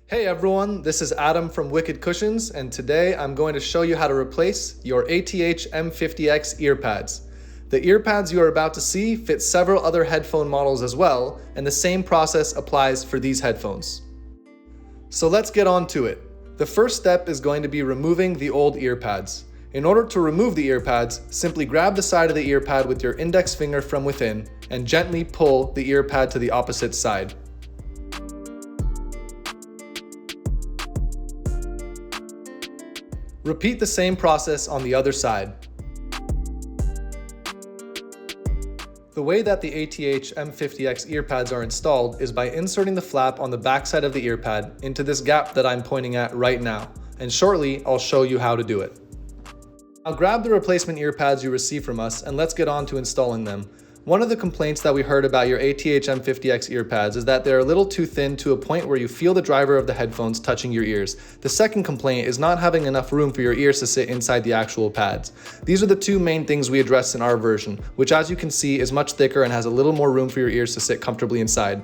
Hey everyone, this is Adam from Wicked Cushions, and today I'm going to show you how to replace your ATH M50X Earpads. The earpads you are about to see fit several other headphone models as well, and the same process applies for these headphones. So let's get on to it. The first step is going to be removing the old earpads. In order to remove the earpads, simply grab the side of the earpad with your index finger from within and gently pull the earpad to the opposite side. Repeat the same process on the other side. The way that the ATH M50X Earpads are installed is by inserting the flap on the backside of the earpad into this gap that I'm pointing at right now, and shortly I'll show you how to do it. Now grab the replacement earpads you received from us and let's get on to installing them. One of the complaints that we heard about your ATH M50X Earpads is that they're a little too thin to a point where you feel the driver of the headphones touching your ears. The second complaint is not having enough room for your ears to sit inside the actual pads. These are the two main things we address in our version, which as you can see is much thicker and has a little more room for your ears to sit comfortably inside.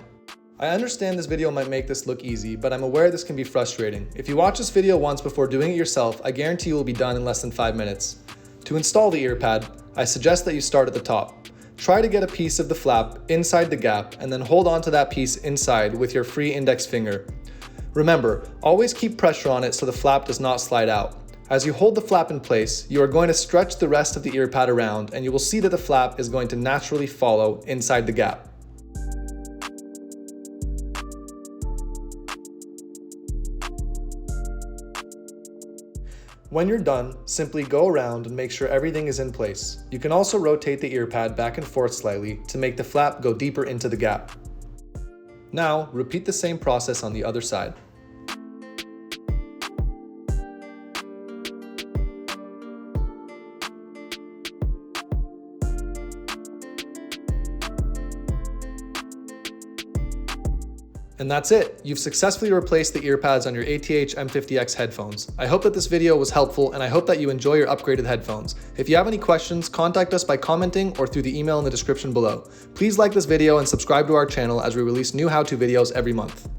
I understand this video might make this look easy, but I'm aware this can be frustrating. If you watch this video once before doing it yourself, I guarantee you will be done in less than 5 minutes. To install the earpad, I suggest that you start at the top. Try to get a piece of the flap inside the gap and then hold on to that piece inside with your free index finger. Remember, always keep pressure on it so the flap does not slide out. As you hold the flap in place, you are going to stretch the rest of the earpad around and you will see that the flap is going to naturally follow inside the gap. When you're done, simply go around and make sure everything is in place. You can also rotate the earpad back and forth slightly to make the flap go deeper into the gap. Now, repeat the same process on the other side. And that's it. You've successfully replaced the earpads on your ATH M50X headphones. I hope that this video was helpful and I hope that you enjoy your upgraded headphones. If you have any questions, contact us by commenting or through the email in the description below. Please like this video and subscribe to our channel as we release new how-to videos every month.